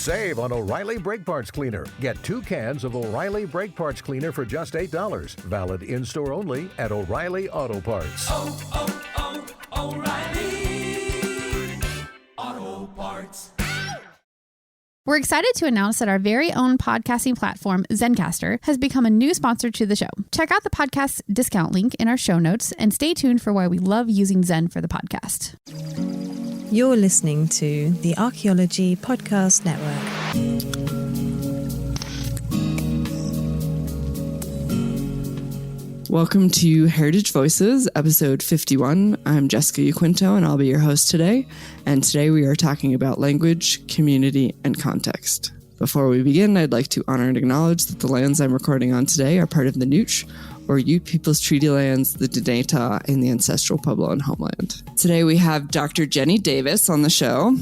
Save on O'Reilly Brake Parts Cleaner. Get 2 cans of O'Reilly Brake Parts Cleaner for just $8. Valid in-store only at O'Reilly Auto Parts. O'Reilly Auto Parts. We're excited to announce that our very own podcasting platform, Zencastr, has become a new sponsor to the show. Check out the podcast discount link in our show notes and stay tuned for why we love using Zen for the podcast. You're listening to the Archaeology Podcast Network. Welcome to Heritage Voices, episode 51. I'm Jessica Yaquinto, and I'll be your host today. And today we are talking about language, community, and context. Before we begin, I'd like to honor and acknowledge that the lands I'm recording on today are part of the Nooch, or Ute People's Treaty Lands, the Dinétah, and the ancestral Puebloan homeland. Today we have Dr. Jenny Davis on the show.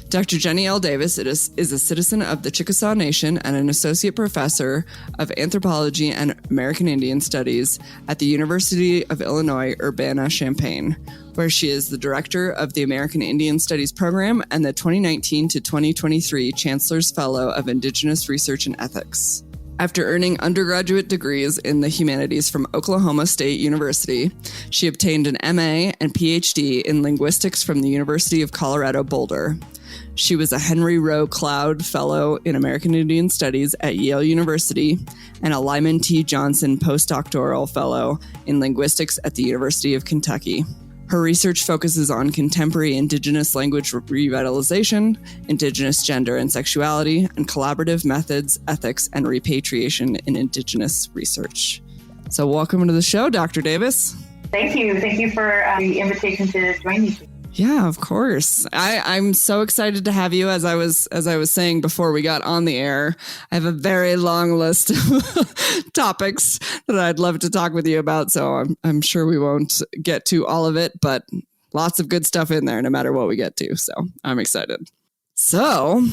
Dr. Jenny L. Davis is a citizen of the Chickasaw Nation and an associate professor of Anthropology and American Indian Studies at the University of Illinois, Urbaana-Champaign, where she is the director of the American Indian Studies program and the 2019 to 2023 Chancellor's Fellow of Indigenous Research and Ethics. After earning undergraduate degrees in the humanities from Oklahoma State University, she obtained an MA and PhD in linguistics from the University of Colorado Boulder. She was a Henry Rowe Cloud Fellow in American Indian Studies at Yale University and a Lyman T. Johnson Postdoctoral Fellow in linguistics at the University of Kentucky. Her research focuses on contemporary Indigenous language revitalization, Indigenous gender and sexuality, and collaborative methods, ethics, and repatriation in Indigenous research. So welcome to the show, Dr. Davis. Thank you. Thank you for the invitation to join me. Yeah, of course. I'm so excited to have you. As I was saying before we got on the air, I have a very long list of topics that I'd love to talk with you about. So I'm sure we won't get to all of it, but lots of good stuff in there, no matter what we get to. So I'm excited. So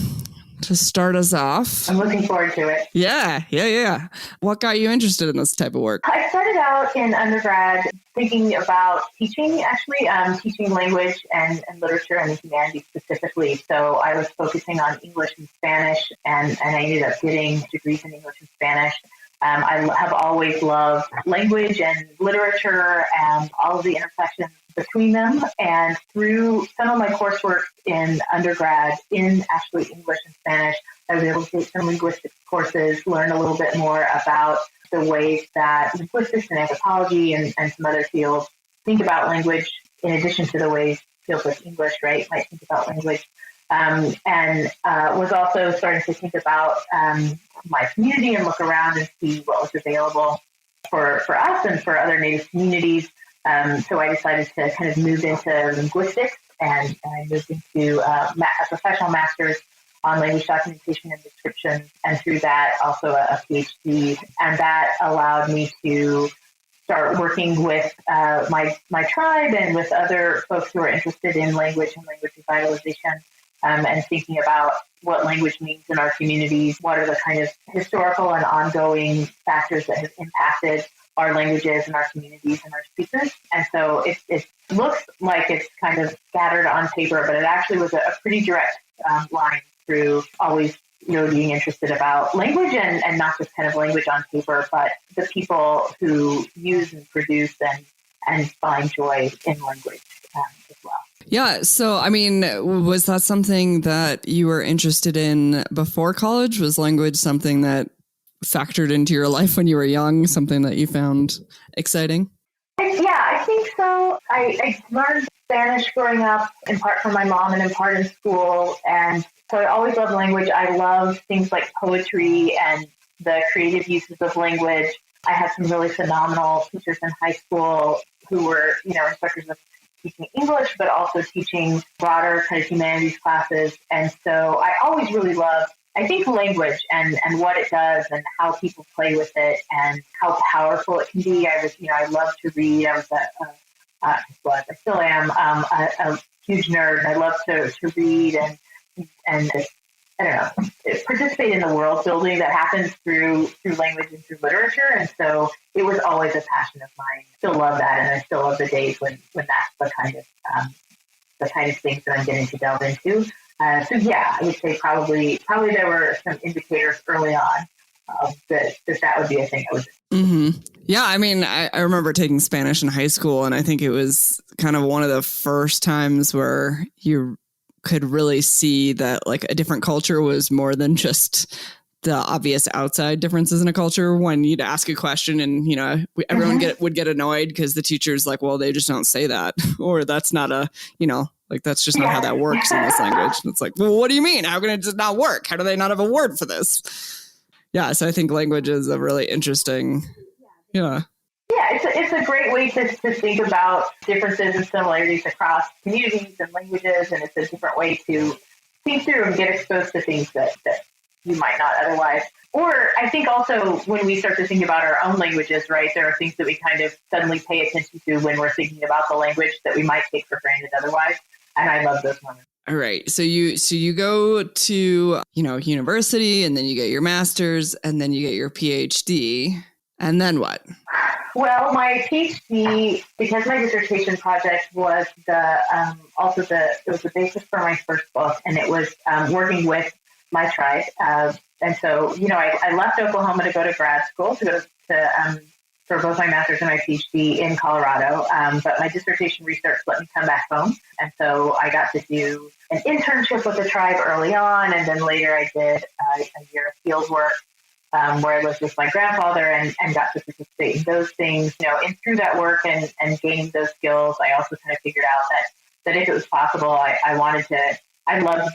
to start us off, I'm looking forward to it. Yeah. What got you interested in this type of work? I started out in undergrad thinking about teaching language and literature and the humanities specifically. So I was focusing on English and Spanish, and I ended up getting degrees in English and Spanish. I have always loved language and literature and all of the intersections between them. And through some of my coursework in undergrad in actually English and Spanish, I was able to take some linguistics courses, learn a little bit more about the ways that linguistics and anthropology and some other fields think about language in addition to the ways fields like English, right, might think about language. And was also starting to think about my community and look around and see what was available for us and for other Native communities. So I decided to kind of move into linguistics, and I moved into a professional master's on language documentation and description, and through that also a PhD. And that allowed me to start working with my tribe and with other folks who are interested in language and language revitalization, and thinking about what language means in our communities, what are the kind of historical and ongoing factors that have impacted our languages and our communities and our speakers. And so it looks like it's kind of scattered on paper, but it actually was a pretty direct line through always being interested about language and not just kind of language on paper, but the people who use and produce and find joy in language as well. Yeah. So, I mean, was that something that you were interested in before college? Was language something that factored into your life when you were young, something that you found exciting? Yeah, I think so. I learned Spanish growing up, in part from my mom and in part in school. And so I always loved language. I love things like poetry and the creative uses of language. I had some really phenomenal teachers in high school who were, instructors of teaching English, but also teaching broader kind of humanities classes. And so I always really loved, I think, language and what it does and how people play with it and how powerful it can be. I loved to read. I was I still am a huge nerd. I love to read and I don't know, participate in the world building that happens through language and through literature. And so it was always a passion of mine. I still love that. And I still love the days when that's the kind of things that I'm getting to delve into. So yeah, I would say probably there were some indicators early on that would be a thing I would do. Mm-hmm. Yeah, I mean, I remember taking Spanish in high school, and I think it was kind of one of the first times where you could really see that like a different culture was more than just the obvious outside differences in a culture. When you'd ask a question and, you know, everyone would get annoyed because the teacher's like, well, they just don't say that, or that's not a, you know, like that's just not how that works in this language. And it's like, well, what do you mean? How can it just not work? How do they not have a word for this? Yeah, so I think language is a really interesting, Yeah, it's a great way to think about differences and similarities across communities and languages, and it's a different way to think through and get exposed to things that you might not otherwise. Or I think also when we start to think about our own languages, right, there are things that we kind of suddenly pay attention to when we're thinking about the language that we might take for granted otherwise. And I love those moments. All right. So you go to, you know, university, and then you get your master's, and then you get your PhD. And then what? Well, my PhD, because my dissertation project was it was the basis for my first book, and it was working with my tribe. And so, you know, I left Oklahoma to go to grad school for both my master's and my PhD in Colorado. But my dissertation research let me come back home. And so I got to do an internship with the tribe early on. And then later I did a year of field work where I lived with my grandfather and got to participate in those things, you know, and through that work and gaining those skills, I also kind of figured out that if it was possible, I loved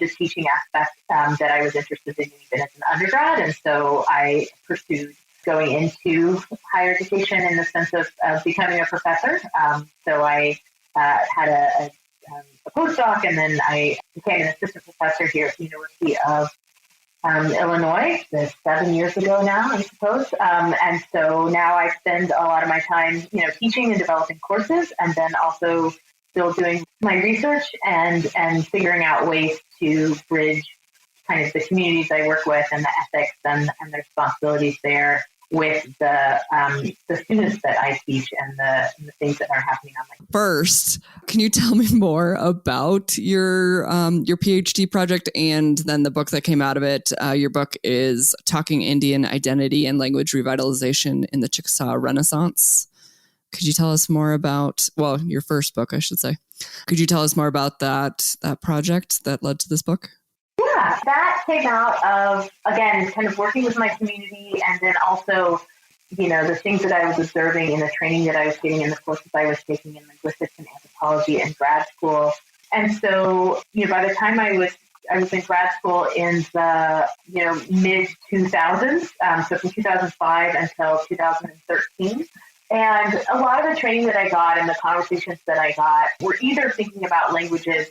the teaching aspect that I was interested in even as an undergrad. And so I pursued going into higher education in the sense of becoming a professor. So I had a postdoc, and then I became an assistant professor here at the University of Illinois 7 years ago now, I suppose. And so now I spend a lot of my time, you know, teaching and developing courses, and then also still doing my research and figuring out ways to bridge kind of the communities I work with and the ethics and the responsibilities there with the students that I teach and the things that are happening on my. First, can you tell me more about your PhD project and then the book that came out of it? Your book is Talking Indian Identity and Language Revitalization in the Chickasaw Renaissance. Could you tell us more about, well, your first book, I should say. Could you tell us more about that project that led to this book? Yeah, that came out of, again, kind of working with my community, and then also, you know, the things that I was observing in the training that I was getting in the courses I was taking in linguistics and anthropology in grad school. And so, you know, by the time I was in grad school in the, you know, mid 2000s, so from 2005 until 2013. And a lot of the training that I got and the conversations that I got were either thinking about languages,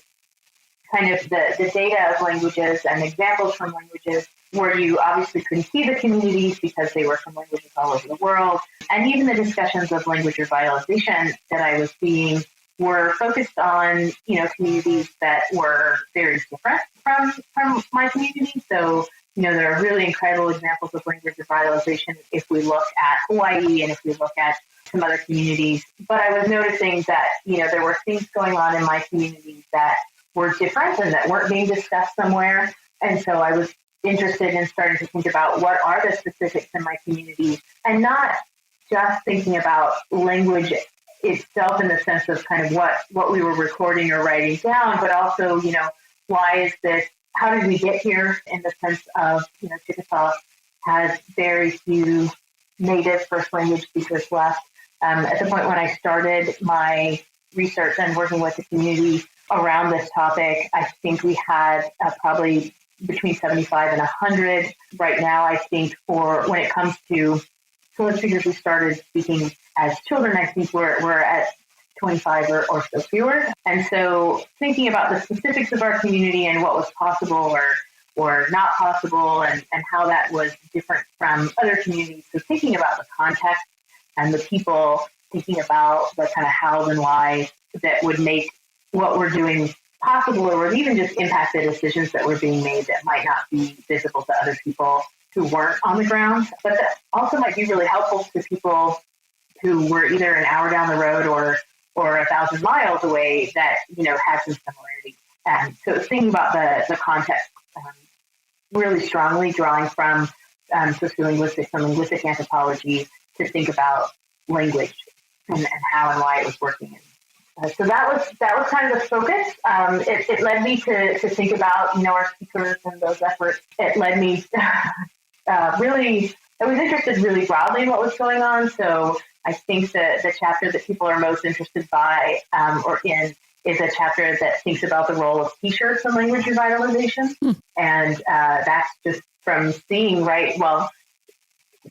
kind of the data of languages and examples from languages where you obviously couldn't see the communities because they were from languages all over the world. And even the discussions of language revitalization that I was seeing were focused on, you know, communities that were very different from my community. So, you know, there are really incredible examples of language revitalization if we look at Hawaii and if we look at some other communities. But I was noticing that, you know, there were things going on in my community that were different and that weren't being discussed somewhere. And so I was interested in starting to think about what are the specifics in my community, and not just thinking about language itself in the sense of kind of what we were recording or writing down, but also, you know, why is this, how did we get here, in the sense of, you know, Chickasaw has very few native first language speakers left. At the point when I started my research and working with the community around this topic, I think we had probably between 75 and 100. Right now, I think for when it comes to Polish speakers who started speaking as children, I think we're at 25 or so fewer. And so thinking about the specifics of our community and what was possible or not possible, and how that was different from other communities. So thinking about the context and the people, thinking about the kind of hows and whys that would make what we're doing possible, or would even just impact the decisions that were being made that might not be visible to other people who weren't on the ground. But that also might be really helpful to people who were either an hour down the road or 1,000 miles away that, you know, had some similarity. So it was thinking about the context really strongly, drawing from sociolinguistics and linguistic anthropology to think about language and how and why it was working. So that was kind of the focus. It led me to think about, our speakers and those efforts. It led me really, I was interested really broadly in what was going on. So I think that the chapter that people are most interested by or in is a chapter that thinks about the role of t-shirts in language revitalization. And that's just from seeing, right, well,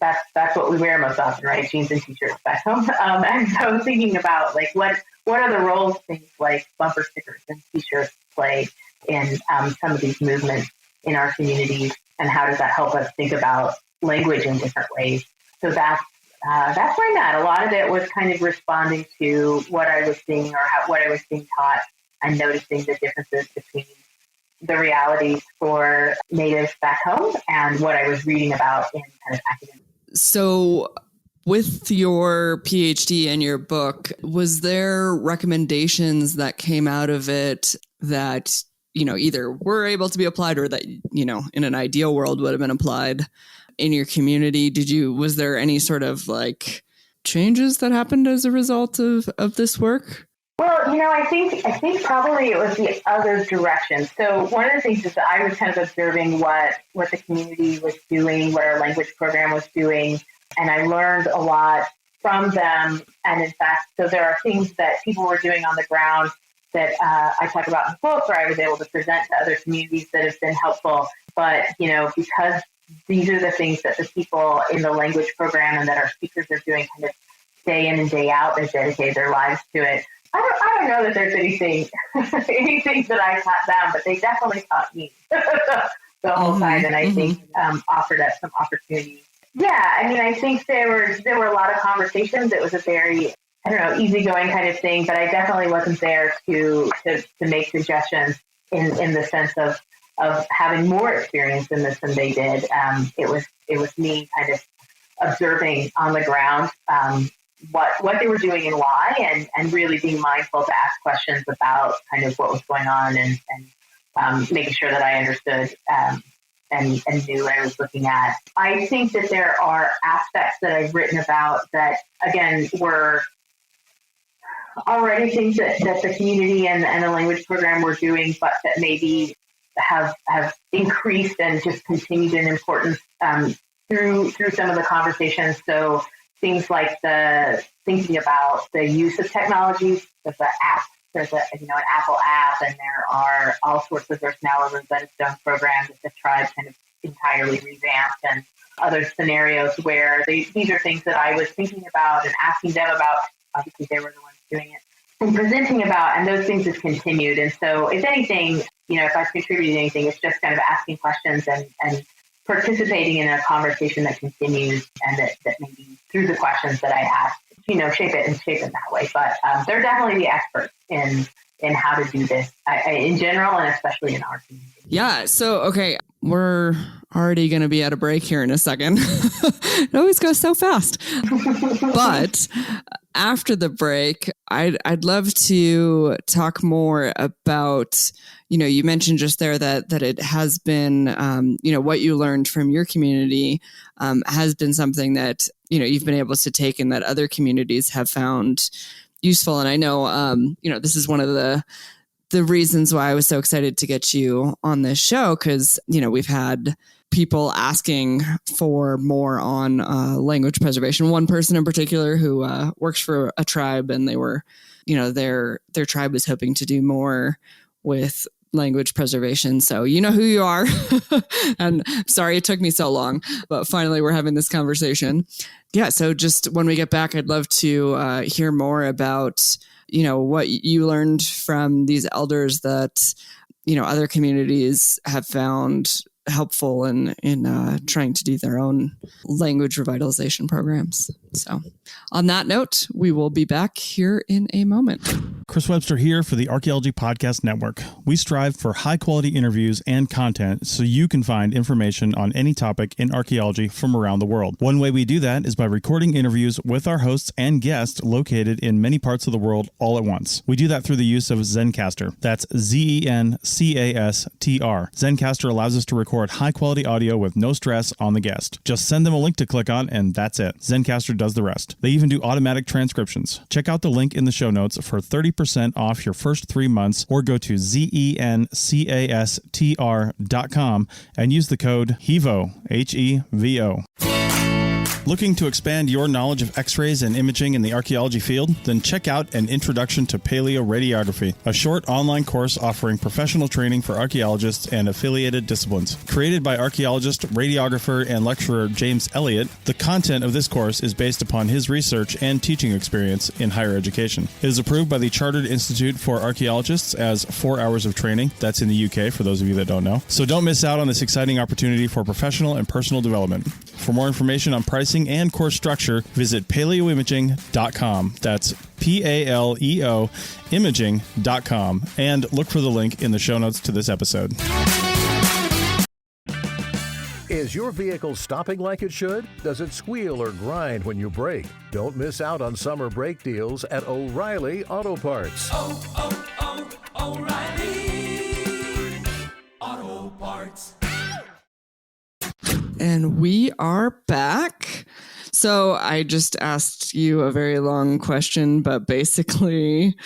that's what we wear most often, right? Jeans and t-shirts back home. And so thinking about like what are the roles things like bumper stickers and t-shirts play in some of these movements in our communities, and how does that help us think about language in different ways? So that's where I'm at. A lot of it was kind of responding to what I was seeing or what I was being taught, and noticing the differences between the realities for natives back home and what I was reading about in kind of academic. So with your PhD and your book, was there recommendations that came out of it that, either were able to be applied or that, in an ideal world would have been applied in your community? Was there any sort of like changes that happened as a result of this work? Well, I think probably it was the other direction. So one of the things is that I was kind of observing what the community was doing, what our language program was doing, and I learned a lot from them. And in fact, so there are things that people were doing on the ground that I talk about in the book, or I was able to present to other communities that have been helpful. But, because these are the things that the people in the language program and that our speakers are doing kind of day in and day out, they've dedicated their lives to it. I don't know that there's anything that I taught them, but they definitely taught me the whole time, and I think offered us some opportunities. Yeah, I think there were a lot of conversations. It was a very, easygoing kind of thing, but I definitely wasn't there to make suggestions in the sense of having more experience in this than they did. It was me kind of observing on the ground what they were doing and why, and really being mindful to ask questions about kind of what was going on, and making sure that I understood and knew what I was looking at. I think that there are aspects that I've written about that, again, were already things that the community and the language program were doing, but that maybe have increased and just continued in importance through some of the conversations. So things like the thinking about the use of technologies. There's an app. There's an Apple app, and there are all sorts of. There's now a Rosetta Stone program that the tribe kind of entirely revamped, and other scenarios where these are things that I was thinking about and asking them about. Obviously, they were the ones doing it and presenting about, and those things have continued. And so, if anything, if I've contributed anything, it's just kind of asking questions and participating in a conversation that continues, and that maybe through the questions that I ask, shape it in that way. But they're definitely the experts in how to do this in general, and especially in our community. Yeah. So, okay, we're already going to be at a break here in a second. It always goes so fast. But after the break, I'd love to talk more about, you mentioned just there that it has been, what you learned from your community has been something that, you've been able to take and that other communities have found useful. And I know, this is one of the reasons why I was so excited to get you on this show, because, we've had people asking for more on language preservation. One person in particular who works for a tribe, and they were, their tribe was hoping to do more with language preservation. So you know who you are. And sorry it took me so long, but finally we're having this conversation. Yeah. So just when we get back, I'd love to hear more about, what you learned from these elders that, other communities have found helpful in trying to do their own language revitalization programs. So on that note, we will be back here in a moment. Chris Webster here for the Archaeology Podcast Network. We strive for high-quality interviews and content so you can find information on any topic in archaeology from around the world. One way we do that is by recording interviews with our hosts and guests located in many parts of the world all at once. We do that through the use of Zencastr. That's Zencastr. Zencastr allows us to record high-quality audio with no stress on the guest. Just send them a link to click on, and that's it. Zencastr does the rest. They even do automatic transcriptions. Check out the link in the show notes for 30% off your first 3 months, or go to zencastr.com and use the code HEVO, HEVO. Looking to expand your knowledge of X-rays and imaging in the archaeology field? Then check out An Introduction to Paleoradiography, a short online course offering professional training for archaeologists and affiliated disciplines. Created by archaeologist, radiographer, and lecturer James Elliott, the content of this course is based upon his research and teaching experience in higher education. It is approved by the Chartered Institute for Archaeologists as 4 hours of training. That's in the UK, for those of you that don't know. So don't miss out on this exciting opportunity for professional and personal development. For more information on pricing and course structure, visit paleoimaging.com. That's PALEO imaging.com, and look for the link in the show notes to this episode. Is your vehicle stopping like it should? Does it squeal or grind when you brake? Don't miss out on summer brake deals at O'Reilly Auto Parts. O'Reilly Auto Parts. And we are back. So I just asked you a very long question, but basically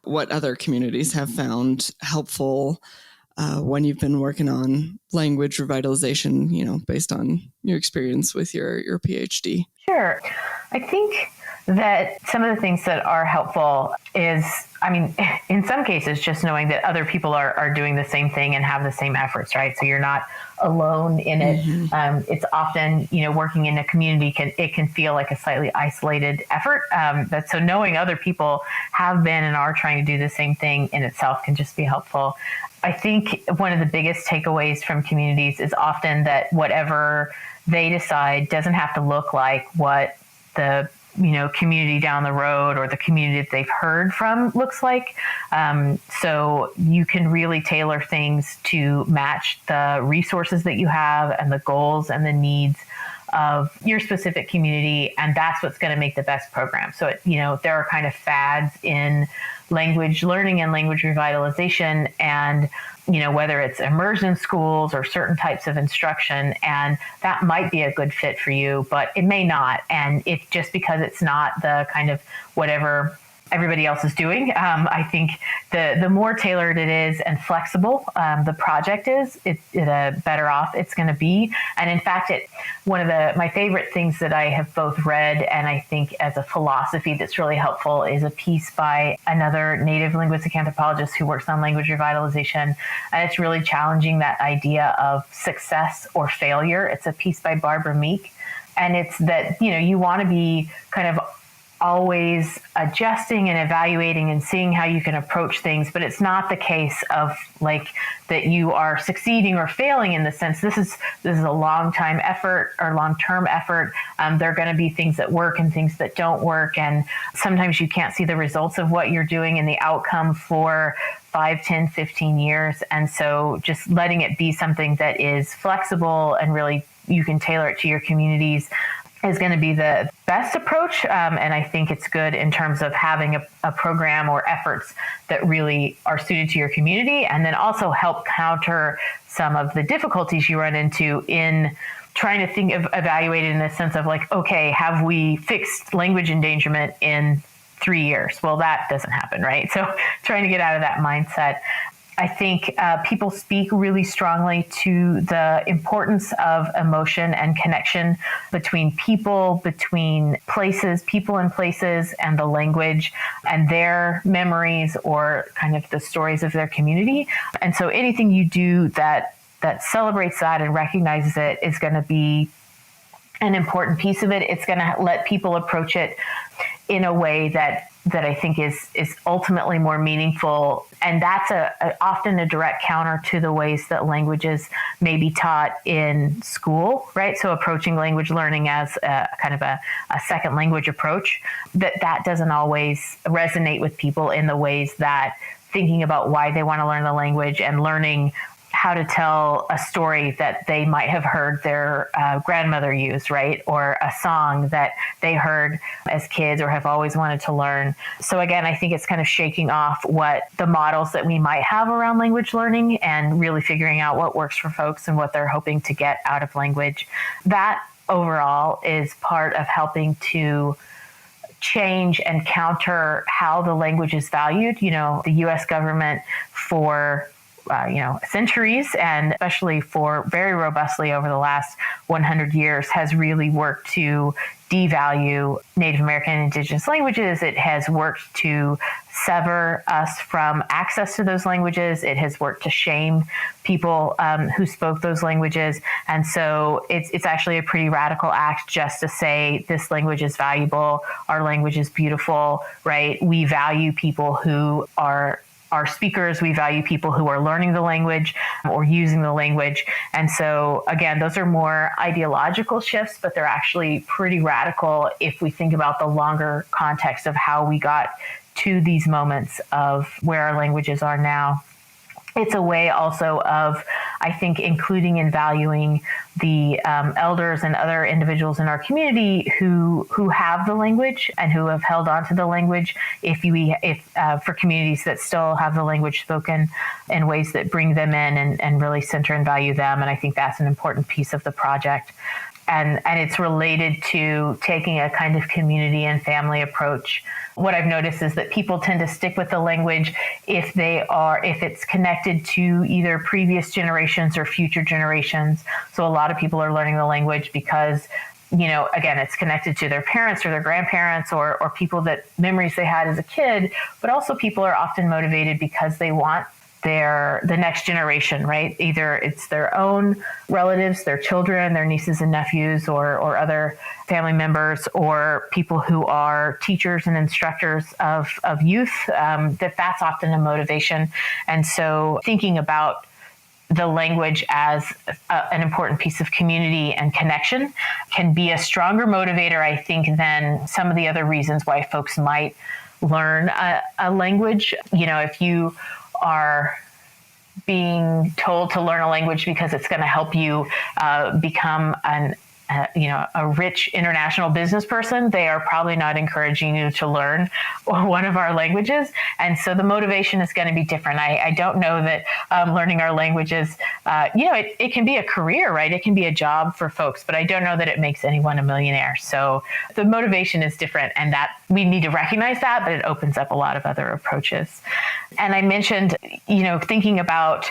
what other communities have found helpful when you've been working on language revitalization, based on your experience with your PhD. Sure. I think that some of the things that are helpful is, in some cases, just knowing that other people are doing the same thing and have the same efforts, right? So you're not alone in it. Mm-hmm. It's often, working in a community can feel like a slightly isolated effort. So knowing other people have been and are trying to do the same thing in itself can just be helpful. I think one of the biggest takeaways from communities is often that whatever they decide doesn't have to look like what the community down the road or the community that they've heard from looks like. So you can really tailor things to match the resources that you have and the goals and the needs of your specific community. And that's what's going to make the best program. So, there are kind of fads in language learning and language revitalization, and whether it's immersion schools or certain types of instruction, and that might be a good fit for you, but it may not. And it's just because it's not the kind of whatever everybody else is doing. I think the more tailored it is and flexible the project is, the better off it's going to be. And in fact, one of my favorite things that I have both read and I think as a philosophy that's really helpful is a piece by another native linguistic anthropologist who works on language revitalization. And it's really challenging that idea of success or failure. It's a piece by Barbra Meek. And it's that, you want to be kind of always adjusting and evaluating and seeing how you can approach things, but it's not the case of like that you are succeeding or failing in the sense this is a long-term effort. There are going to be things that work and things that don't work, and sometimes you can't see the results of what you're doing and the outcome for 5, 10, 15 years. And so just letting it be something that is flexible and really you can tailor it to your communities is going to be the best approach. And I think it's good in terms of having a program or efforts that really are suited to your community, and then also help counter some of the difficulties you run into in trying to think of evaluating in the sense of like, okay, have we fixed language endangerment in 3 years? Well, that doesn't happen, right? So trying to get out of that mindset. I think people speak really strongly to the importance of emotion and connection between people, between places, people and places, and the language and their memories or kind of the stories of their community. And so anything you do that celebrates that and recognizes it is going to be an important piece of it. It's going to let people approach it in a way that that I think is ultimately more meaningful. And that's often a direct counter to the ways that languages may be taught in school, right? So approaching language learning as a kind of a second language approach, that doesn't always resonate with people in the ways that thinking about why they want to learn the language and learning how to tell a story that they might have heard their grandmother use, right? Or a song that they heard as kids or have always wanted to learn. So again, I think it's kind of shaking off what the models that we might have around language learning and really figuring out what works for folks and what they're hoping to get out of language. That overall is part of helping to change and counter how the language is valued. You know, the U.S. government for centuries, and especially for very robustly over the last 100 years, has really worked to devalue Native American and Indigenous languages. It has worked to sever us from access to those languages. It has worked to shame people who spoke those languages. And so it's actually a pretty radical act just to say this language is valuable, our language is beautiful, right? We value people who are speakers, we value people who are learning the language or using the language. And so, again, those are more ideological shifts, but they're actually pretty radical if we think about the longer context of how we got to these moments of where our languages are now. It's a way also of, I think, including and valuing the elders and other individuals in our community who have the language and who have held on to the language. If for communities that still have the language spoken in ways that bring them in and really center and value them. And I think that's an important piece of the project. And it's related to taking a kind of community and family approach. What I've noticed is that people tend to stick with the language if it's connected to either previous generations or future generations. So a lot of people are learning the language because, again, it's connected to their parents or their grandparents or people that memories they had as a kid, but also people are often motivated because they want the next generation, right? Either it's their own relatives, their children, their nieces and nephews, or other family members, or people who are teachers and instructors of youth, that's often a motivation. And so thinking about the language as an important piece of community and connection can be a stronger motivator, I think, than some of the other reasons why folks might learn a language. If you are being told to learn a language because it's going to help you become a rich international business person, they are probably not encouraging you to learn one of our languages. And so the motivation is going to be different. I don't know that learning our languages, it can be a career, right? It can be a job for folks, but I don't know that it makes anyone a millionaire. So the motivation is different, and that we need to recognize that, but it opens up a lot of other approaches. And I mentioned, thinking about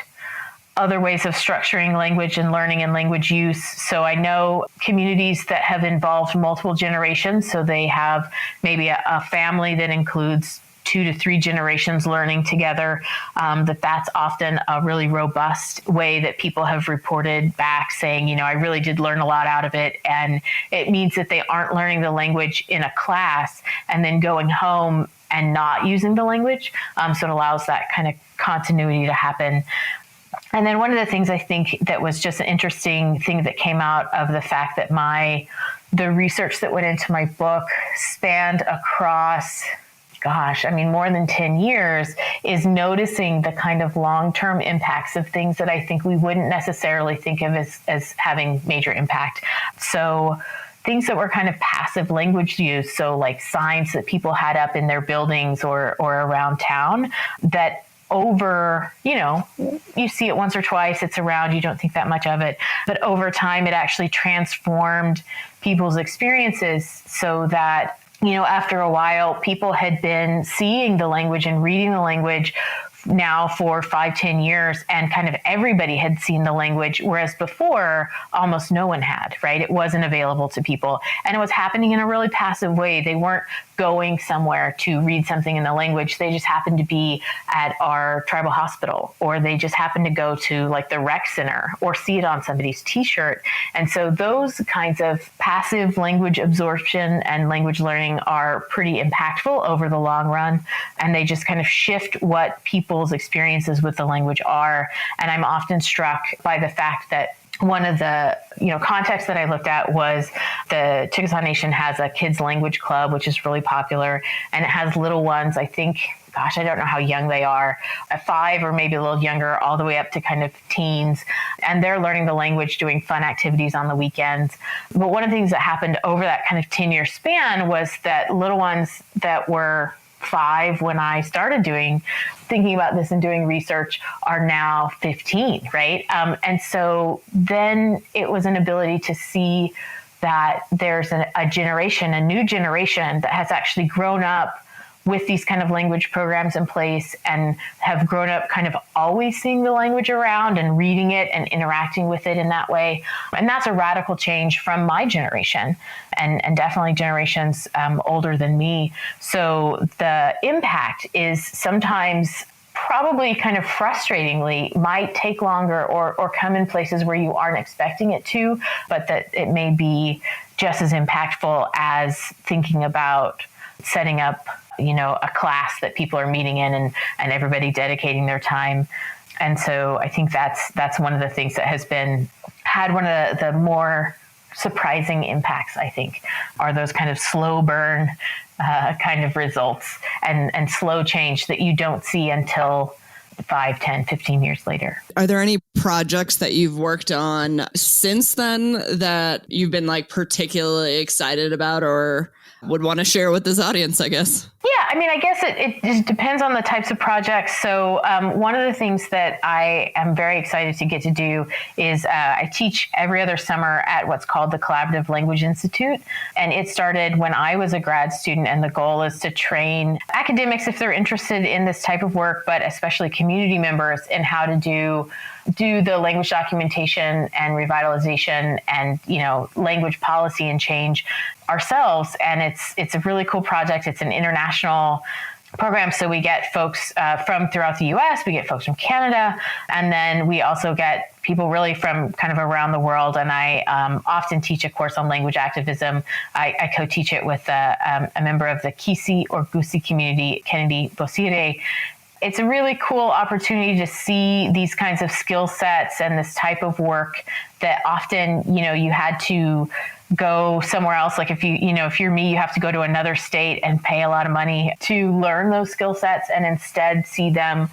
other ways of structuring language and learning and language use. So I know communities that have involved multiple generations. So they have maybe a family that includes 2 to 3 generations learning together. That's often a really robust way that people have reported back saying, I really did learn a lot out of it. And it means that they aren't learning the language in a class and then going home and not using the language. So it allows that kind of continuity to happen. And then one of the things I think that was just an interesting thing that came out of the fact that the research that went into my book spanned across, more than 10 years, is noticing the kind of long-term impacts of things that I think we wouldn't necessarily think of as having major impact. So things that were kind of passive language use, so like signs that people had up in their buildings or around town that over, you see it once or twice, it's around, you don't think that much of it. But over time, it actually transformed people's experiences so that, after a while, people had been seeing the language and reading the language now for 5-10 years, and kind of everybody had seen the language, whereas before almost no one had, right? It wasn't available to people, and it was happening in a really passive way. They weren't going somewhere to read something in the language. They just happened to be at our tribal hospital, or they just happened to go to like the rec center or see it on somebody's t-shirt. And so those kinds of passive language absorption and language learning are pretty impactful over the long run. And they just kind of shift what people's experiences with the language are. And I'm often struck by the fact that one of the contexts that I looked at was the Chickasaw Nation has a kids language club, which is really popular, and it has little ones. I think, I don't know how young they are, 5 or maybe a little younger, all the way up to kind of teens, and they're learning the language, doing fun activities on the weekends. But one of the things that happened over that kind of 10-year span was that little ones that were 5 when I started thinking about this and doing research are now 15, right? And so then it was an ability to see that there's a new generation that has actually grown up with these kind of language programs in place and have grown up kind of always seeing the language around and reading it and interacting with it in that way. And that's a radical change from my generation and definitely generations older than me. So the impact is sometimes probably kind of frustratingly might take longer or come in places where you aren't expecting it to, but that it may be just as impactful as thinking about setting up a class that people are meeting in and everybody dedicating their time. And so I think that's one of the things that has had one of the more surprising impacts, I think, are those kind of slow burn kind of results and slow change that you don't see until 5, 10, 15 years later. Are there any projects that you've worked on since then that you've been particularly excited about or would want to share with this audience, I guess? Yeah, I guess it just depends on the types of projects. So one of the things that I am very excited to get to do is I teach every other summer at what's called the Collaborative Language Institute. And it started when I was a grad student, and the goal is to train academics if they're interested in this type of work, but especially community members in how to do the language documentation and revitalization and, language policy and change ourselves. And it's a really cool project. It's an international program. So we get folks from throughout the US, we get folks from Canada, and then we also get people really from kind of around the world. And I often teach a course on language activism. I co-teach it with a member of the Kisi or Gusi community, Kennedy Bosire. It's a really cool opportunity to see these kinds of skill sets and this type of work that often, you had to go somewhere else. Like if you're me, you have to go to another state and pay a lot of money to learn those skill sets, and instead see them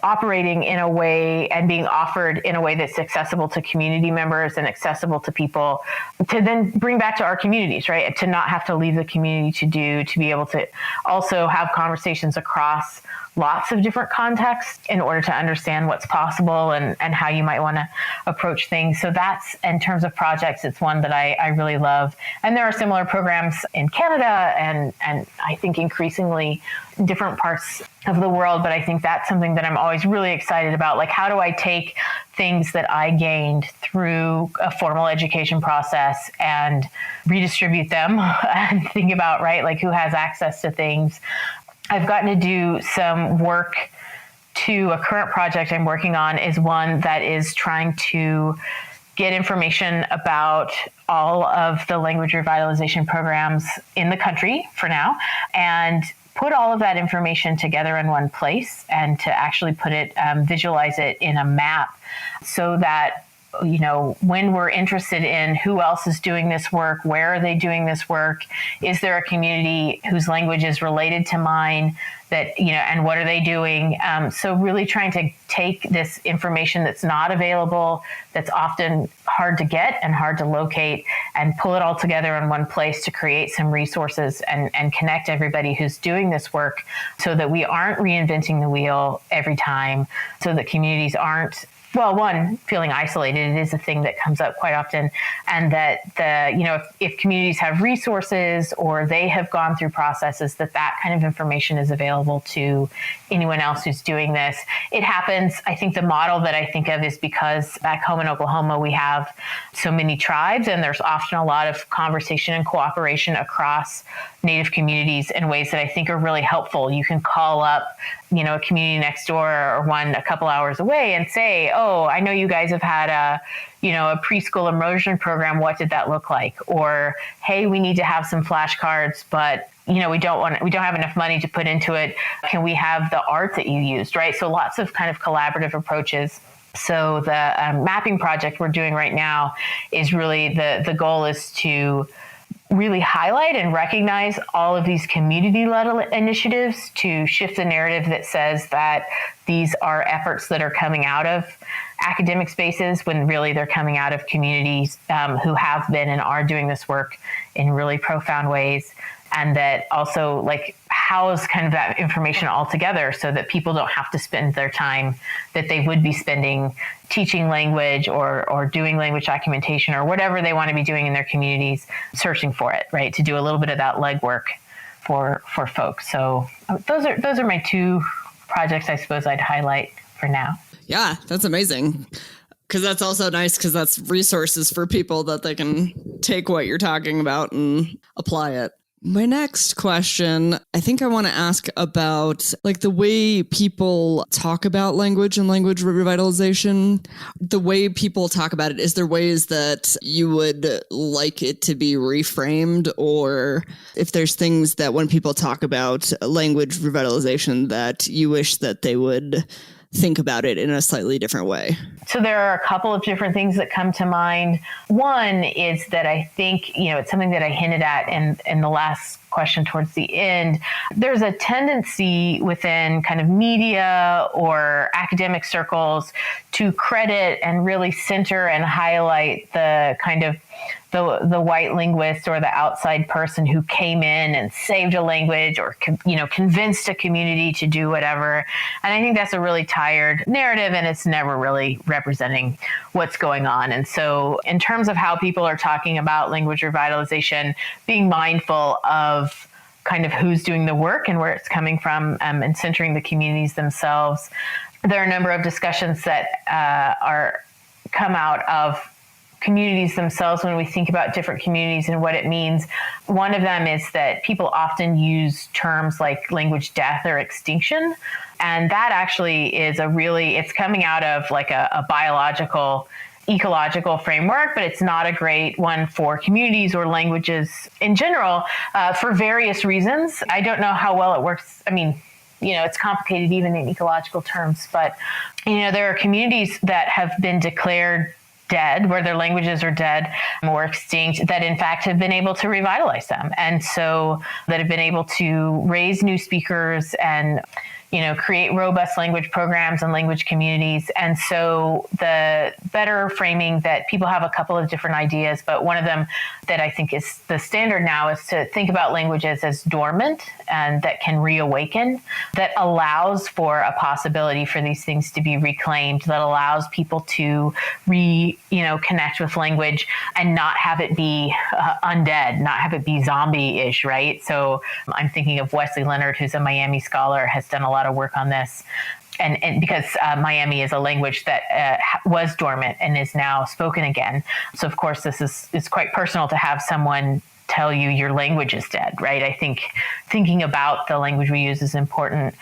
operating in a way and being offered in a way that's accessible to community members and accessible to people to then bring back to our communities, right? To not have to leave the community to be able to also have conversations across lots of different contexts in order to understand what's possible and how you might want to approach things. So that's, in terms of projects, it's one that I really love. And there are similar programs in Canada and I think increasingly in different parts of the world. But I think that's something that I'm always really excited about. Like, how do I take things that I gained through a formal education process and redistribute them and think about, right, like who has access to things. I've gotten to do some work to a current project I'm working on is one that is trying to get information about all of the language revitalization programs in the country for now and put all of that information together in one place and to actually put it, visualize it in a map so that when we're interested in who else is doing this work, where are they doing this work, is there a community whose language is related to mine that, and what are they doing? So really trying to take this information that's not available, that's often hard to get and hard to locate, and pull it all together in one place to create some resources and connect everybody who's doing this work so that we aren't reinventing the wheel every time, so that communities aren't well, one, feeling isolated. It is a thing that comes up quite often. And that if communities have resources or they have gone through processes, that kind of information is available to anyone else who's doing this. It happens. I think the model that I think of is because back home in Oklahoma, we have so many tribes, and there's often a lot of conversation and cooperation across Native communities in ways that I think are really helpful. You can call up, a community next door or one a couple hours away and say, oh, I know you guys have had a preschool immersion program. What did that look like? Or, hey, we need to have some flashcards, but we don't have enough money to put into it. Can we have the art that you used, right? So lots of kind of collaborative approaches. So the mapping project we're doing right now is really the goal is to really highlight and recognize all of these community-led initiatives to shift the narrative that says that these are efforts that are coming out of academic spaces when really they're coming out of communities who have been and are doing this work in really profound ways. And that also house kind of that information all together so that people don't have to spend their time that they would be spending teaching language or doing language documentation or whatever they want to be doing in their communities, searching for it, right? To do a little bit of that legwork for folks. So those are my two projects I suppose I'd highlight for now. Yeah, that's amazing. Because that's also nice because that's resources for people that they can take what you're talking about and apply it. My next question, I think I want to ask about the way people talk about language and language revitalization. The way people talk about it, is there ways that you would like it to be reframed, or if there's things that when people talk about language revitalization that you wish that they would think about it in a slightly different way? So there are a couple of different things that come to mind. One is that I think, it's something that I hinted at in the last question towards the end. There's a tendency within kind of media or academic circles to credit and really center and highlight the kind of the white linguist or the outside person who came in and saved a language or, convinced a community to do whatever. And I think that's a really tired narrative, and it's never really representing what's going on. And so in terms of how people are talking about language revitalization, being mindful of kind of who's doing the work and where it's coming from, and centering the communities themselves. There are a number of discussions that come out of communities themselves when we think about different communities and what it means. One of them is that people often use terms like language death or extinction. And that actually is it's coming out of a biological, ecological framework, but it's not a great one for communities or languages in general, for various reasons. I don't know how well it works. I mean, it's complicated even in ecological terms, but, there are communities that have been declared dead, where their languages are dead or extinct, that in fact have been able to revitalize them. And so that have been able to raise new speakers and, create robust language programs and language communities. And so the better framing that people have a couple of different ideas, but one of them that I think is the standard now is to think about languages as dormant and that can reawaken, that allows for a possibility for these things to be reclaimed, that allows people to connect with language and not have it be undead, not have it be zombie-ish, right? So I'm thinking of Wesley Leonard, who's a Miami scholar, has done a lot of work on this. And because Miami is a language that was dormant and is now spoken again. So of course, it's quite personal to have someone tell you your language is dead, right? I think thinking about the language we use is important.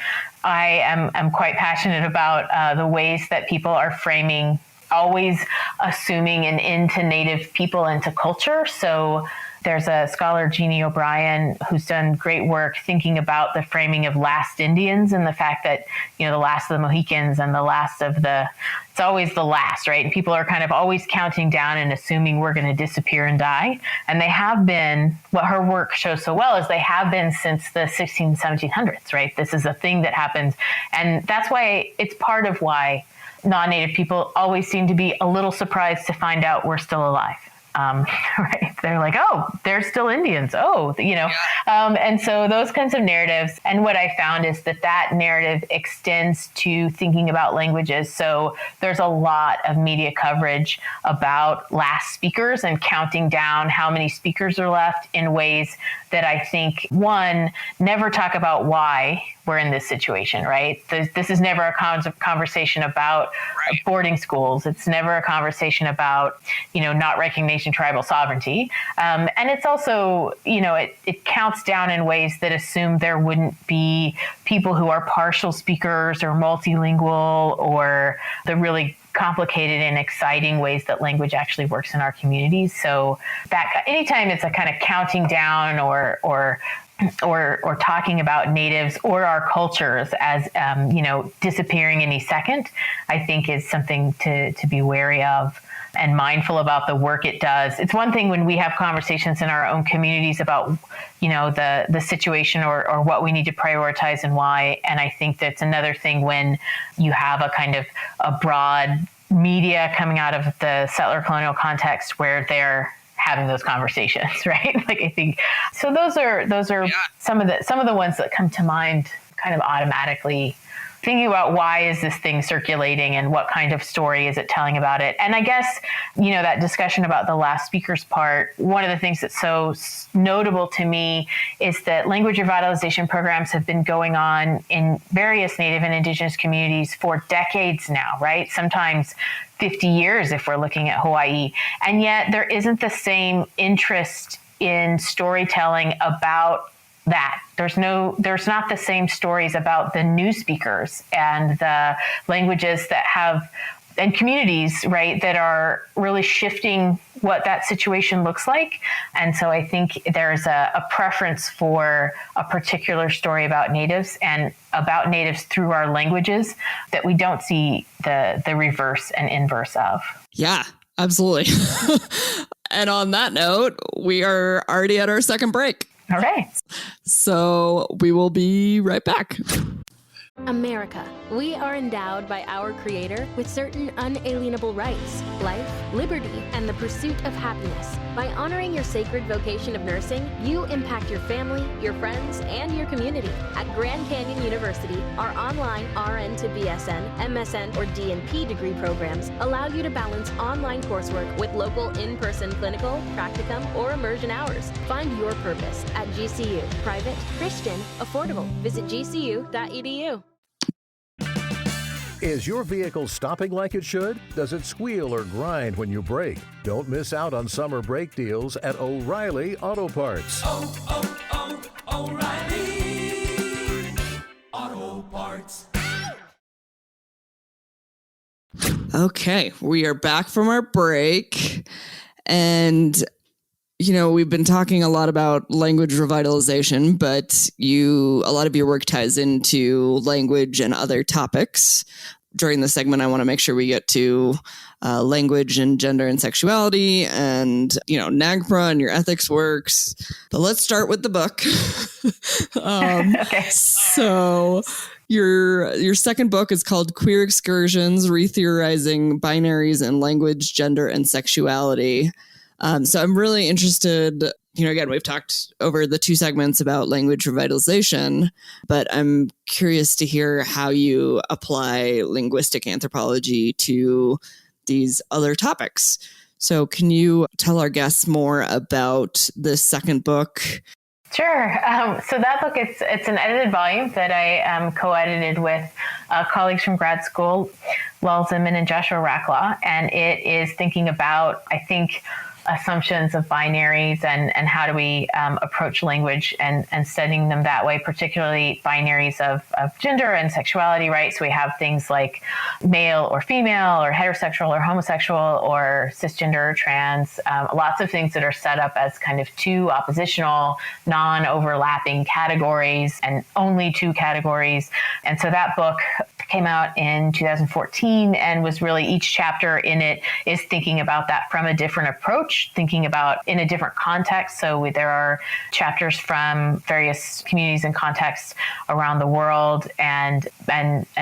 I am quite passionate about the ways that people are framing, always assuming an into Native people, into culture. So there's a scholar, Jeannie O'Brien, who's done great work thinking about the framing of last Indians and the fact that, the last of the Mohicans and the last of it's always the last, right? And people are kind of always counting down and assuming we're going to disappear and die. And they have been, what her work shows so well is they have been since the 1700s, right? This is a thing that happens. And that's why it's part of why non-Native people always seem to be a little surprised to find out we're still alive. right? They're like, oh, they're still Indians. Oh, and so those kinds of narratives. And what I found is that narrative extends to thinking about languages. So there's a lot of media coverage about last speakers and counting down how many speakers are left in ways that I think, one, never talk about why we're in this situation, right? This is never a conversation about boarding schools. It's never a conversation about, not recognizing tribal sovereignty. And it's also, it counts down in ways that assume there wouldn't be people who are partial speakers or multilingual or the really complicated and exciting ways that language actually works in our communities. So that anytime it's a kind of counting down or talking about natives or our cultures as, disappearing any second, I think is something to be wary of and mindful about the work it does. It's one thing when we have conversations in our own communities about, the situation or what we need to prioritize and why. And I think that's another thing when you have a kind of a broad media coming out of the settler colonial context where they're having those conversations, right? Like I think so. Those are some of the ones that come to mind kind of automatically. Thinking about why is this thing circulating and what kind of story is it telling about it? And I guess, that discussion about the last speaker's part, one of the things that's so notable to me is that language revitalization programs have been going on in various Native and Indigenous communities for decades now, right? Sometimes 50 years if we're looking at Hawaii. And yet there isn't the same interest in storytelling about that. There's not the same stories about the new speakers and the languages that have, and communities, right, that are really shifting what that situation looks like. And so I think there's a preference for a particular story about natives and about natives through our languages that we don't see the reverse and inverse of. Yeah, absolutely. And on that note, we are already at our second break. All right. So we will be right back. America. We are endowed by our Creator with certain unalienable rights, life, liberty, and the pursuit of happiness. By honoring your sacred vocation of nursing, you impact your family, your friends, and your community. At Grand Canyon University, our online RN to BSN, MSN, or DNP degree programs allow you to balance online coursework with local in-person clinical, practicum, or immersion hours. Find your purpose at GCU. Private, Christian, affordable. Visit gcu.edu. Is your vehicle stopping like it should? Does it squeal or grind when you brake? Don't miss out on summer brake deals at O'Reilly Auto Parts. O'Reilly Auto Parts. Okay, we are back from our break. And, we've been talking a lot about language revitalization, but a lot of your work ties into language and other topics. During the segment, I want to make sure we get to language and gender and sexuality and, NAGPRA and your ethics works. But let's start with the book. Okay. So your second book is called Queer Excursions, Retheorizing Binaries in Language, Gender, and Sexuality. So I'm really interested, again, we've talked over the two segments about language revitalization, but I'm curious to hear how you apply linguistic anthropology to these other topics. So can you tell our guests more about the second book? Sure. So that book, it's an edited volume that I co-edited with colleagues from grad school, Lal Zimin and Joshua Racklaw, and it is thinking about, I think, assumptions of binaries and how do we approach language and studying them that way, particularly binaries of gender and sexuality, right? So we have things like male or female or heterosexual or homosexual or cisgender or trans, lots of things that are set up as kind of two oppositional, non-overlapping categories and only two categories. And so that book came out in 2014 and was really, each chapter in it is thinking about that from a different approach, thinking about in a different context. So there are chapters from various communities and contexts around the world, and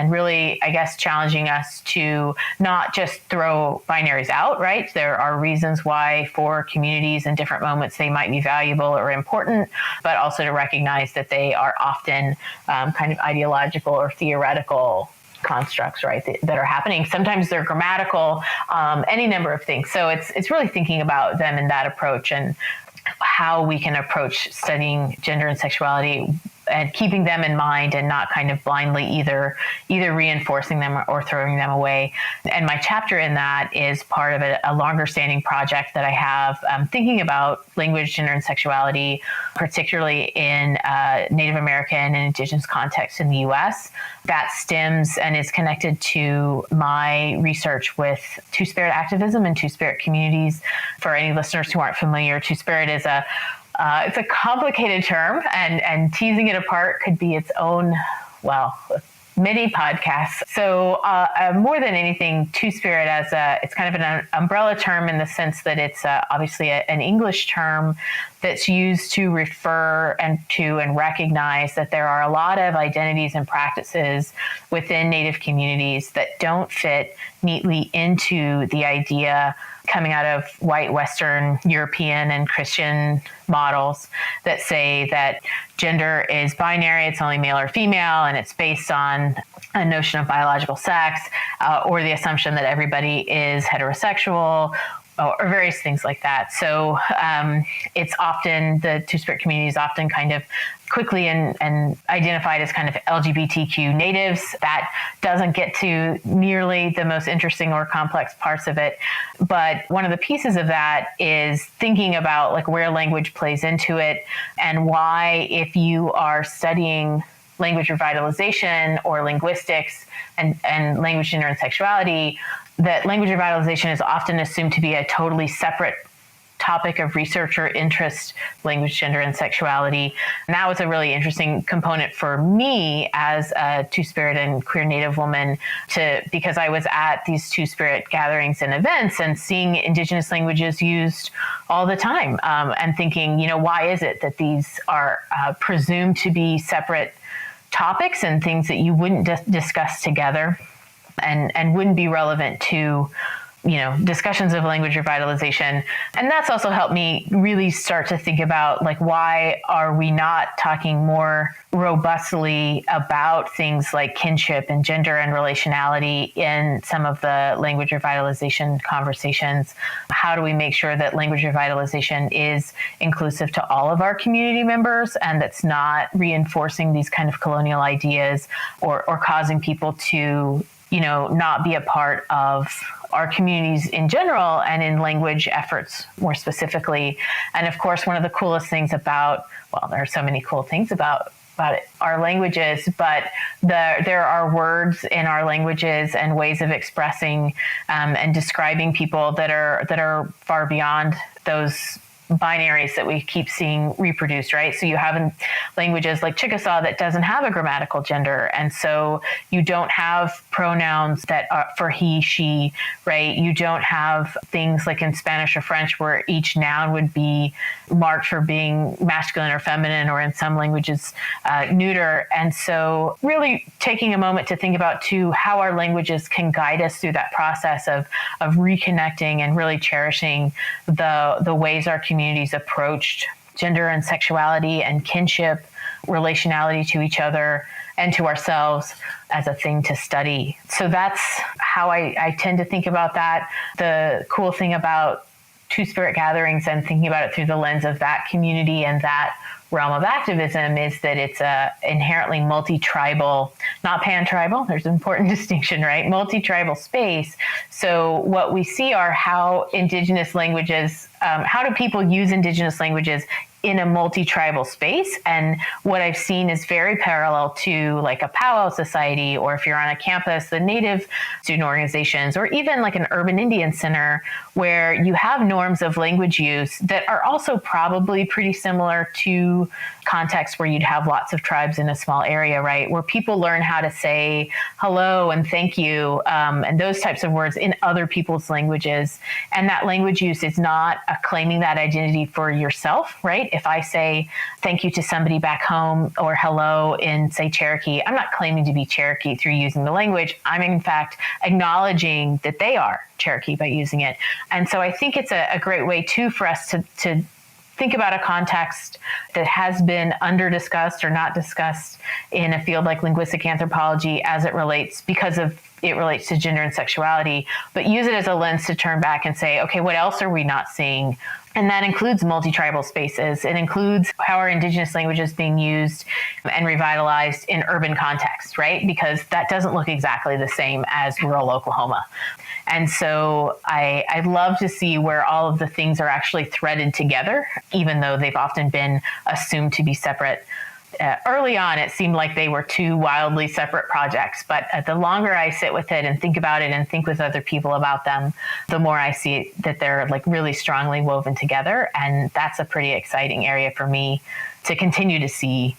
really, I guess, challenging us to not just throw binaries out, right? There are reasons why for communities in different moments they might be valuable or important, but also to recognize that they are often kind of ideological or theoretical constructs, right, that are happening. Sometimes they're grammatical, any number of things. So it's really thinking about them in that approach and how we can approach studying gender and sexuality and keeping them in mind and not kind of blindly either reinforcing them or throwing them away. And my chapter in that is part of a longer standing project that I have thinking about language, gender, and sexuality, particularly in Native American and Indigenous context in the U.S. That stems and is connected to my research with Two-Spirit activism and Two-Spirit communities. For any listeners who aren't familiar, Two-Spirit is it's a complicated term, and teasing it apart could be its own, mini podcast. So more than anything, Two-Spirit it's kind of an umbrella term in the sense that it's obviously an English term that's used to refer and recognize that there are a lot of identities and practices within Native communities that don't fit neatly into the idea coming out of white, Western, European, and Christian models that say that gender is binary, it's only male or female, and it's based on a notion of biological sex, or the assumption that everybody is heterosexual, or various things like that. So it's often, the Two-Spirit community is often kind of quickly and identified as kind of LGBTQ natives. That doesn't get to nearly the most interesting or complex parts of it. But one of the pieces of that is thinking about like where language plays into it, and why, if you are studying language revitalization or linguistics and language, gender, and sexuality, that language revitalization is often assumed to be a totally separate topic of research or interest, language, gender, and sexuality. And that was a really interesting component for me as a Two-Spirit and queer Native woman, because I was at these Two-Spirit gatherings and events and seeing Indigenous languages used all the time, and thinking, why is it that these are presumed to be separate topics and things that you wouldn't discuss together and wouldn't be relevant to discussions of language revitalization. And that's also helped me really start to think about, like, why are we not talking more robustly about things like kinship and gender and relationality in some of the language revitalization conversations? How do we make sure that language revitalization is inclusive to all of our community members, and that's not reinforcing these kind of colonial ideas or causing people to not be a part of our communities in general and in language efforts more specifically? And of course, one of the coolest things about, there are so many cool things about our languages, but there are words in our languages and ways of expressing and describing people that are far beyond those binaries that we keep seeing reproduced, right? So you have languages like Chickasaw that doesn't have a grammatical gender. And so you don't have pronouns that are for he, she, right? You don't have things like in Spanish or French where each noun would be marked for being masculine or feminine, or in some languages, neuter. And so really taking a moment to think about too how our languages can guide us through that process of reconnecting and really cherishing the ways our communities approached gender and sexuality and kinship, relationality to each other and to ourselves as a thing to study. So that's how I tend to think about that. The cool thing about Two-Spirit gatherings and thinking about it through the lens of that community and that realm of activism is that it's a inherently multi-tribal, not pan-tribal, there's an important distinction, right? Multi-tribal space. So what we see are how Indigenous languages, how do people use Indigenous languages in a multi-tribal space. And what I've seen is very parallel to like a powwow society, or if you're on a campus, the Native student organizations, or even like an urban Indian center, where you have norms of language use that are also probably pretty similar to contexts where you'd have lots of tribes in a small area, right? Where people learn how to say hello and thank you, and those types of words in other people's languages. And that language use is not claiming that identity for yourself, right? If I say thank you to somebody back home or hello in, say, Cherokee, I'm not claiming to be Cherokee through using the language. I'm in fact acknowledging that they are Cherokee by using it. And so I think it's a great way too for us to think about a context that has been under-discussed or not discussed in a field like linguistic anthropology as it relates, because of it relates to gender and sexuality, but use it as a lens to turn back and say, okay, what else are we not seeing? And that includes multi-tribal spaces. It includes how are Indigenous languages being used and revitalized in urban contexts, right? Because that doesn't look exactly the same as rural Oklahoma. And so I love to see where all of the things are actually threaded together, even though they've often been assumed to be separate. Early on, it seemed like they were two wildly separate projects, but the longer I sit with it and think about it and think with other people about them, the more I see that they're like really strongly woven together. And that's a pretty exciting area for me to continue to see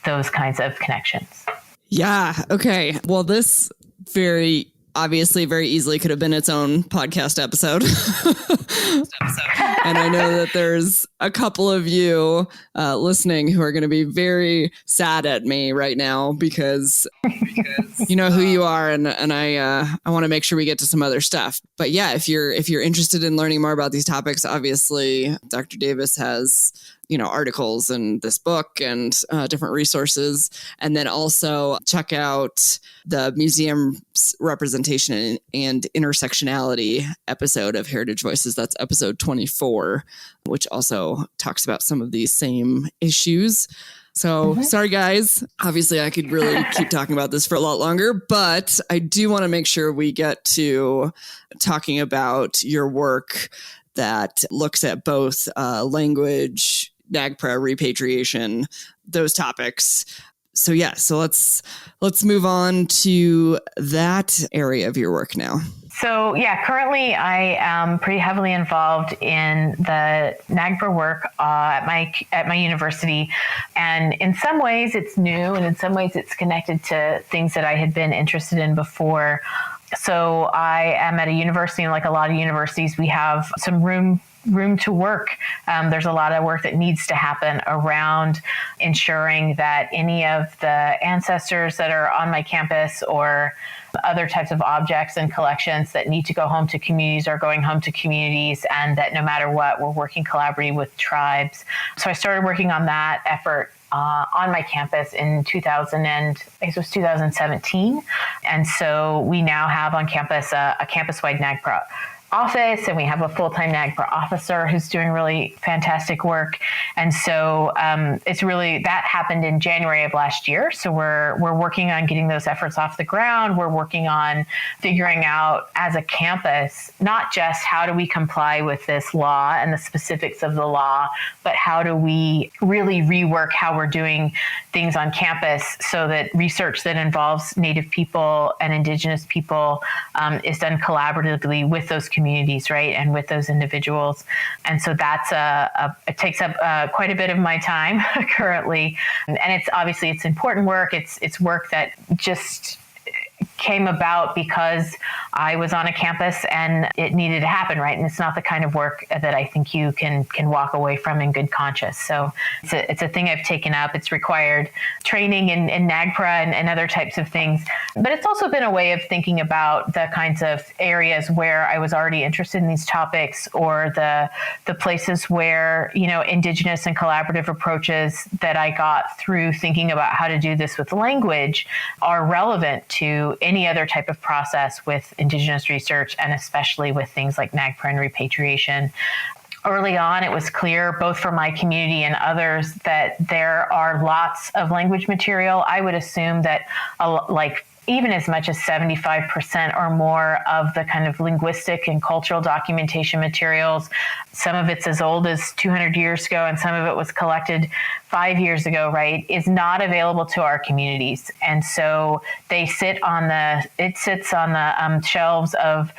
those kinds of connections. Yeah. Okay. Well, this very easily could have been its own podcast episode. And I know that there's a couple of you listening who are going to be very sad at me right now because you know who you are, and I want to make sure we get to some other stuff. But yeah, if you're interested in learning more about these topics, obviously Dr. Davis has articles and this book and different resources. And then also check out the museum's representation and intersectionality episode of Heritage Voices. That's episode 24, which also talks about some of these same issues. So sorry, guys. Obviously, I could really keep talking about this for a lot longer, but I do want to make sure we get to talking about your work that looks at both language, NAGPRA, repatriation, those topics. So yeah, so let's move on to that area of your work now. So yeah, currently I am pretty heavily involved in the NAGPRA work at my university, and in some ways it's new, and in some ways it's connected to things that I had been interested in before. So I am at a university, and like a lot of universities, we have some room to work. There's a lot of work that needs to happen around ensuring that any of the ancestors that are on my campus or other types of objects and collections that need to go home to communities are going home to communities, and that no matter what, we're working collaboratively with tribes. So I started working on that effort on my campus in 2017. And so we now have on campus a campus-wide NAGPRA office, and we have a full-time NAGPRA officer who's doing really fantastic work. And so it's really, that happened in January of last year. So we're working on getting those efforts off the ground. We're working on figuring out as a campus, not just how do we comply with this law and the specifics of the law, but how do we really rework how we're doing things on campus so that research that involves Native people and Indigenous people is done collaboratively with those communities, right, and with those individuals. And so that's it takes up quite a bit of my time currently, and it's obviously it's important work. It's work that just came about because I was on a campus and it needed to happen, right? And it's not the kind of work that I think you can walk away from in good conscience. So it's a thing I've taken up. It's required training in NAGPRA and other types of things. But it's also been a way of thinking about the kinds of areas where I was already interested in these topics, or the places where, Indigenous and collaborative approaches that I got through thinking about how to do this with language are relevant to any other type of process with Indigenous research, and especially with things like NAGPRA and repatriation. early on, it was clear, both for my community and others, that there are lots of language material. I would assume that even as much as 75% or more of the kind of linguistic and cultural documentation materials, some of it's as old as 200 years ago and some of it was collected 5 years ago, right, is not available to our communities. And so it sits on the shelves of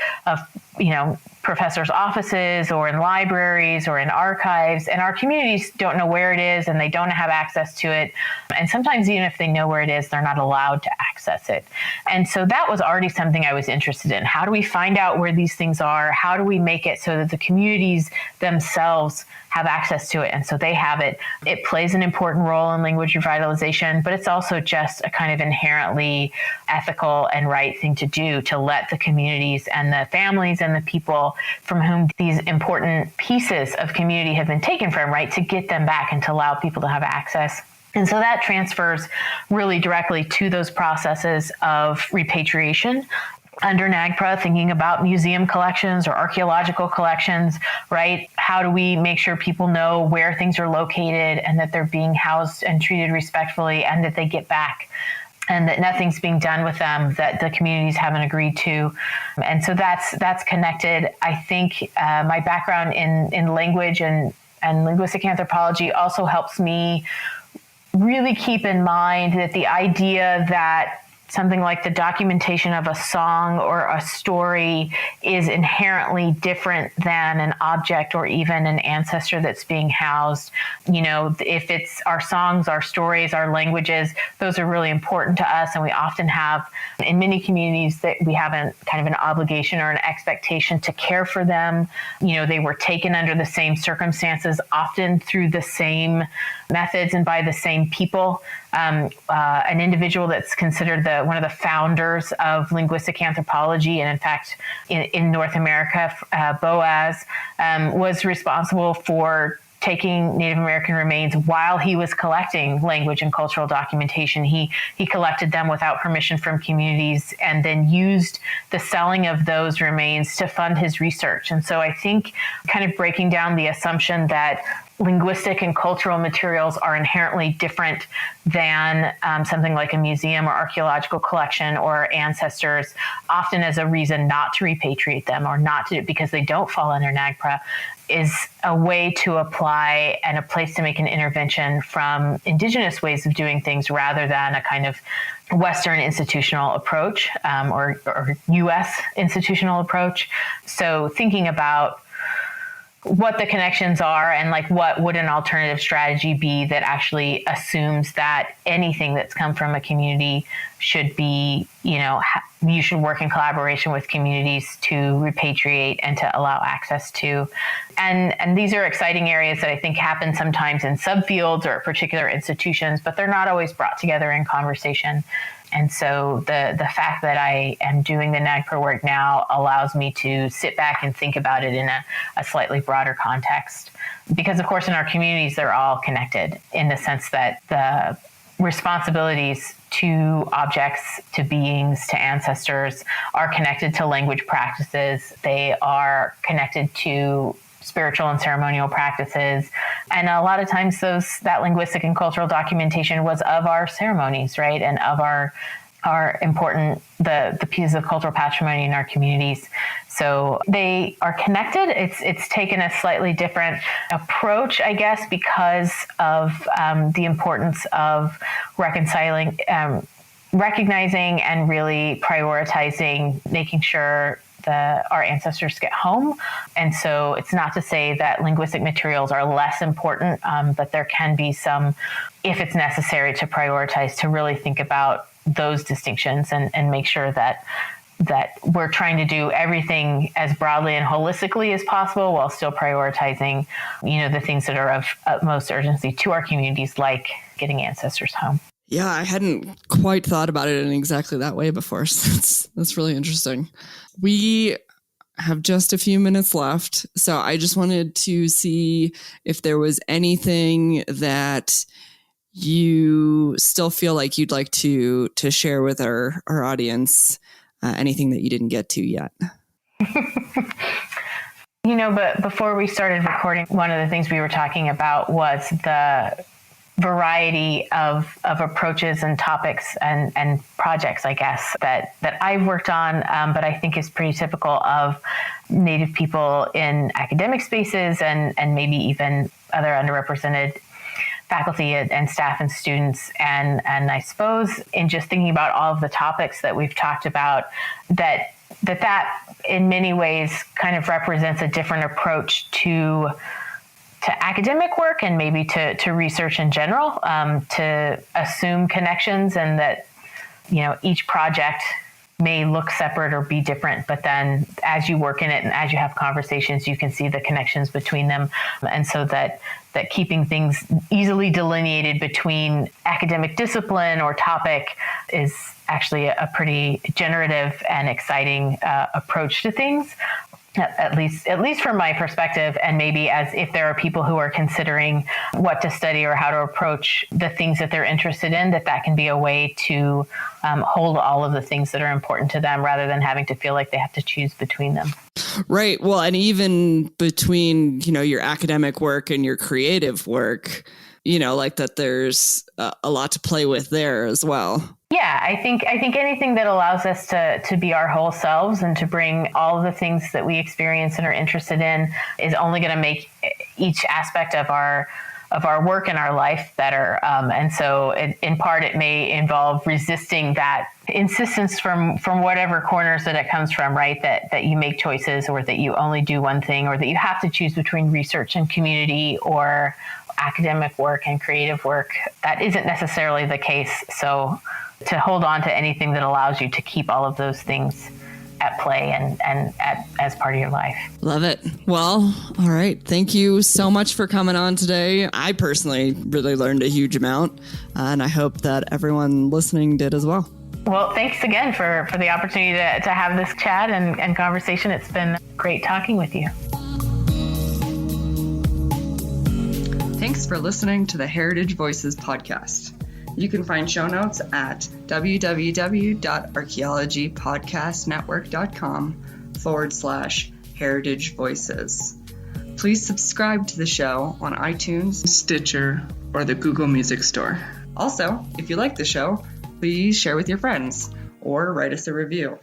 professors' offices or in libraries or in archives, and our communities don't know where it is and they don't have access to it. And sometimes even if they know where it is, they're not allowed to access it. And so that was already something I was interested in. How do we find out where these things are? How do we make it so that the communities themselves have access to it? And so they have it. It plays an important role in language revitalization, but it's also just a kind of inherently ethical and right thing to do, to let the communities and the families and the people from whom these important pieces of community have been taken from, right, to get them back and to allow people to have access. And so that transfers really directly to those processes of repatriation under NAGPRA, thinking about museum collections or archaeological collections, right? How do we make sure people know where things are located and that they're being housed and treated respectfully and that they get back, and that nothing's being done with them that the communities haven't agreed to. And so that's connected. I think my background in language and linguistic anthropology also helps me really keep in mind that the idea that something like the documentation of a song or a story is inherently different than an object or even an ancestor that's being housed. If it's our songs, our stories, our languages, those are really important to us. And we often have, in many communities, that we have kind of an obligation or an expectation to care for them. They were taken under the same circumstances, often through the same methods and by the same people. An individual that's considered one of the founders of linguistic anthropology, and in fact, in North America, Boaz, was responsible for taking Native American remains while he was collecting language and cultural documentation. He collected them without permission from communities and then used the selling of those remains to fund his research. And so I think kind of breaking down the assumption that linguistic and cultural materials are inherently different than something like a museum or archaeological collection or ancestors, often as a reason not to repatriate them or not to, because they don't fall under NAGPRA, is a way to apply and a place to make an intervention from Indigenous ways of doing things rather than a kind of Western institutional approach or U.S. institutional approach. So thinking about what the connections are and what would an alternative strategy be that actually assumes that anything that's come from a community should be, you should work in collaboration with communities to repatriate and to allow access to. And these are exciting areas that I think happen sometimes in subfields or particular institutions, but they're not always brought together in conversation. And so the fact that I am doing the NAGPRA work now allows me to sit back and think about it in a slightly broader context. Because, of course, in our communities, they're all connected in the sense that the responsibilities to objects, to beings, to ancestors are connected to language practices. They are connected to spiritual and ceremonial practices. And a lot of times that linguistic and cultural documentation was of our ceremonies, right? And of our important, the pieces of cultural patrimony in our communities. So they are connected. It's taken a slightly different approach, I guess, because of the importance of reconciling, recognizing and really prioritizing, making sure our ancestors get home. And so it's not to say that linguistic materials are less important, but there can be some, if it's necessary to prioritize, to really think about those distinctions and make sure that we're trying to do everything as broadly and holistically as possible while still prioritizing, the things that are of utmost urgency to our communities, like getting ancestors home. Yeah, I hadn't quite thought about it in exactly that way before. So that's really interesting. We have just a few minutes left, so I just wanted to see if there was anything that you still feel like you'd like to share with our audience, anything that you didn't get to yet. But before we started recording, one of the things we were talking about was the variety of approaches and topics and projects, I guess, that I've worked on, but I think is pretty typical of Native people in academic spaces and maybe even other underrepresented faculty and staff and students. And I suppose in just thinking about all of the topics that we've talked about, that in many ways kind of represents a different approach to academic work and maybe to research in general, to assume connections, and that, each project may look separate or be different, but then as you work in it and as you have conversations, you can see the connections between them. And so that keeping things easily delineated between academic discipline or topic is actually a pretty generative and exciting approach to things. At least from my perspective, and maybe as if there are people who are considering what to study or how to approach the things that they're interested in, that can be a way to hold all of the things that are important to them rather than having to feel like they have to choose between them. Right. Well, and even between, your academic work and your creative work, like that there's a lot to play with there as well. Yeah, I think anything that allows us to be our whole selves and to bring all of the things that we experience and are interested in is only going to make each aspect of our work and our life better. And so in part, it may involve resisting that insistence from whatever corners that it comes from, right? That you make choices, or that you only do one thing, or that you have to choose between research and community or academic work and creative work. That isn't necessarily the case. So to hold on to anything that allows you to keep all of those things at play and as part of your life. Love it. Well, all right. Thank you so much for coming on today. I personally really learned a huge amount, and I hope that everyone listening did as well. Well, thanks again for the opportunity to have this chat and conversation. It's been great talking with you. Thanks for listening to the Heritage Voices podcast. You can find show notes at www.archaeologypodcastnetwork.com/Heritage Voices. Please subscribe to the show on iTunes, Stitcher, or the Google Music Store. Also, if you like the show, please share with your friends or write us a review.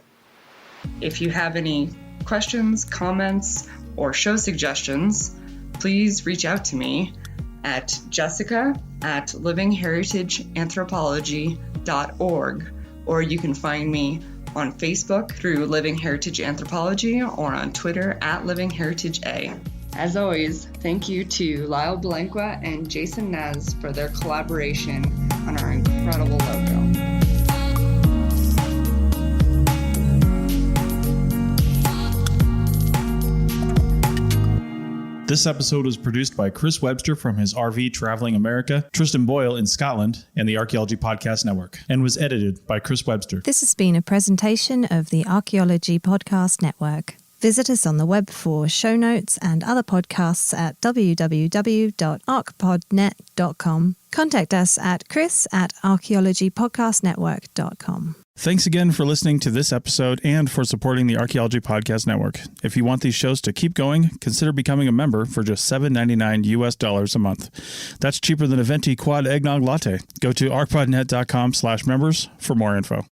If you have any questions, comments, or show suggestions, please reach out to me at jessica@livingheritageanthropology.org, or you can find me on Facebook through Living Heritage Anthropology or on Twitter @LivingHeritageA. As always, thank you to Lyle Belenqua and Jason Nez for their collaboration on our incredible logo. This episode was produced by Chris Webster from his RV Traveling America, Tristan Boyle in Scotland, and the Archaeology Podcast Network, and was edited by Chris Webster. This has been a presentation of the Archaeology Podcast Network. Visit us on the web for show notes and other podcasts at www.archpodnet.com. Contact us at chris@archaeologypodcastnetwork.com. Thanks again for listening to this episode and for supporting the Archaeology Podcast Network. If you want these shows to keep going, consider becoming a member for just $7.99 a month. That's cheaper than a venti quad eggnog latte. Go to archpodnet.com/members for more info.